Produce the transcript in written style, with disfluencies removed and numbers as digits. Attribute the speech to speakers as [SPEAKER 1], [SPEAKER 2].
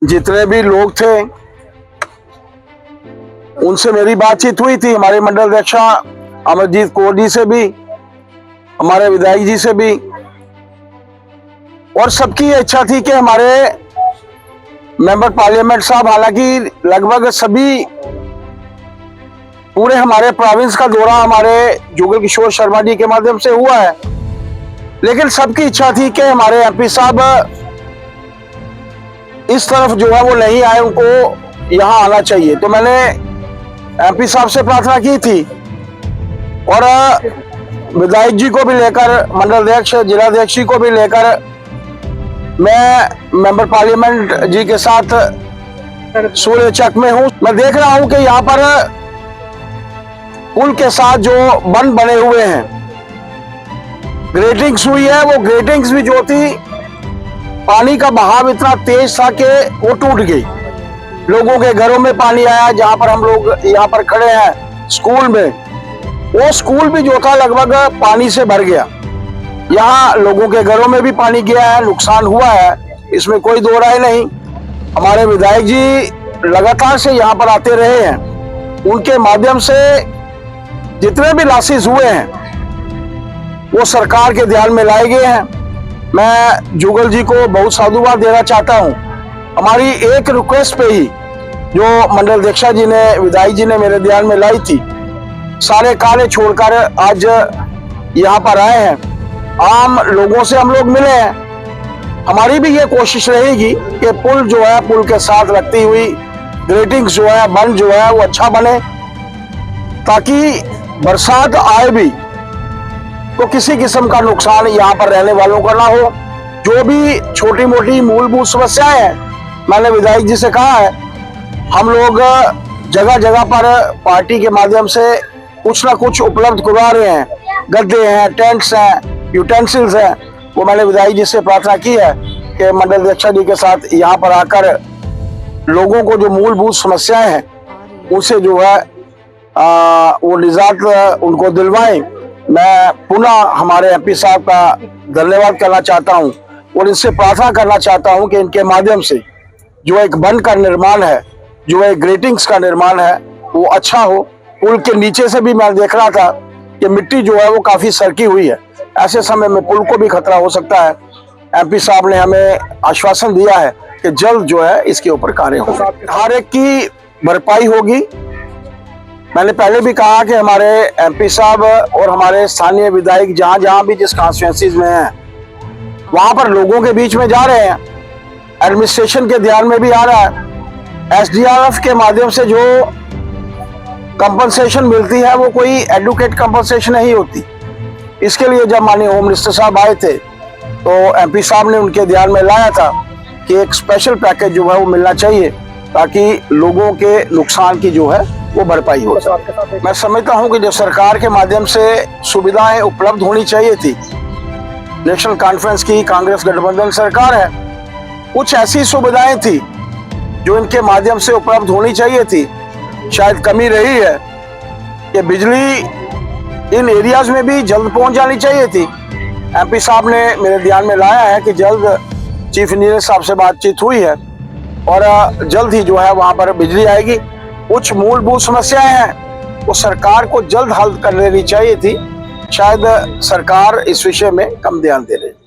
[SPEAKER 1] जितने भी लोग थे उनसे मेरी बातचीत हुई थी, हमारे मंडल अध्यक्ष अमरजीत कौर जी से भी, हमारे विधायक जी से भी, और सबकी इच्छा थी कि हमारे मेंबर पार्लियामेंट साहब, हालांकि लगभग सभी पूरे हमारे प्रोविंस का दौरा हमारे जुगल किशोर शर्मा जी के माध्यम से हुआ है, लेकिन सबकी इच्छा थी कि हमारे एमपी साहब इस तरफ जो है वो नहीं आए, उनको यहाँ आना चाहिए। तो मैंने एमपी साहब से प्रार्थना की थी और विधायक जी को भी लेकर, मंडल अध्यक्ष, जिलाध्यक्ष जी को भी लेकर मैं मेंबर पार्लियामेंट जी के साथ सूर्य चक में हूँ। मैं देख रहा हूँ कि यहाँ पर पुल के साथ जो बंद बने हुए हैं, ग्रेटिंग्स हुई है, वो ग्रेटिंग्स भी जो थी, पानी का बहाव इतना तेज था कि वो टूट गई। लोगों के घरों में पानी आया, जहां पर हम लोग यहाँ पर खड़े हैं स्कूल में, वो स्कूल भी जो था लगभग पानी से भर गया। यहाँ लोगों के घरों में भी पानी गया है, नुकसान हुआ है, इसमें कोई दो राय नहीं। हमारे विधायक जी लगातार से यहाँ पर आते रहे हैं, उनके माध्यम से जितने भी लॉसेस हुए हैं वो सरकार के ध्यान में लाए गए हैं। मैं जुगल जी को बहुत साधुवाद देना चाहता हूं। हमारी एक रिक्वेस्ट पे ही जो मंडल अध्यक्ष जी ने, विधायक जी ने मेरे ध्यान में लाई थी, सारे कार्य छोड़कर आज यहाँ पर आए हैं। आम लोगों से हम लोग मिले हैं। हमारी भी ये कोशिश रहेगी कि पुल जो है, पुल के साथ लगती हुई ग्रेटिंग्स जो है, बंद जो है, वो अच्छा बने, ताकि बरसात आए भी तो किसी किस्म का नुकसान यहाँ पर रहने वालों का ना हो। जो भी छोटी मोटी मूलभूत समस्याएं हैं, मैंने विधायक जी से कहा है, हम लोग जगह जगह पर पार्टी के माध्यम से कुछ ना कुछ उपलब्ध करवा रहे हैं। गद्दे हैं, टेंट्स हैं, यूटेंसिल्स हैं। वो मैंने विधायक जी से प्रार्थना की है कि मंडल अध्यक्ष जी के साथ यहाँ पर आकर लोगों को जो मूलभूत समस्याएं हैं उनसे जो है वो निजात उनको दिलवाएं। मैं पुनः हमारे एमपी साहब का धन्यवाद करना चाहता हूं और इनसे प्रार्थना करना चाहता हूं कि इनके माध्यम से जो एक बंद का निर्माण है, जो एक ग्रेटिंग्स का निर्माण है, वो अच्छा हो। पुल के नीचे से भी मैं देख रहा था कि मिट्टी जो है वो काफी सरकी हुई है। ऐसे समय में पुल को भी खतरा हो सकता है। एमपी साहब ने हमें आश्वासन दिया है कि जल्द जो है इसके ऊपर कार्य होगा, हर एक की भरपाई होगी। मैंने पहले भी कहा कि हमारे एमपी साहब और हमारे स्थानीय विधायक जहां जहां भी जिस कॉन्स्टिट्यूएंसीज में हैं, वहां पर लोगों के बीच में जा रहे हैं। एडमिनिस्ट्रेशन के ध्यान में भी आ रहा है। एसडीआरएफ के माध्यम से जो कंपनसेशन मिलती है वो कोई एडुकेट कंपनसेशन नहीं होती। इसके लिए जब माननीय होम मिनिस्टर साहब आए थे तो एमपी साहब ने उनके ध्यान में लाया था कि एक स्पेशल पैकेज जो है वो मिलना चाहिए, ताकि लोगों के नुकसान की जो है वो भरपाई हो। मैं समझता हूं कि जो सरकार के माध्यम से सुविधाएं उपलब्ध होनी चाहिए थी, नेशनल कॉन्फ्रेंस की कांग्रेस गठबंधन सरकार है, कुछ ऐसी सुविधाएं थी जो इनके माध्यम से उपलब्ध होनी चाहिए थी। शायद कमी रही है कि बिजली इन एरियाज में भी जल्द पहुंच जानी चाहिए थी। एमपी साहब ने मेरे ध्यान में लाया है कि जल्द चीफ इंजीनियर साहब से बातचीत हुई है और जल्द ही जो है वहां पर बिजली आएगी। कुछ मूलभूत समस्याएं हैं वो सरकार को जल्द हल कर लेनी चाहिए थी। शायद सरकार इस विषय में कम ध्यान दे रही है।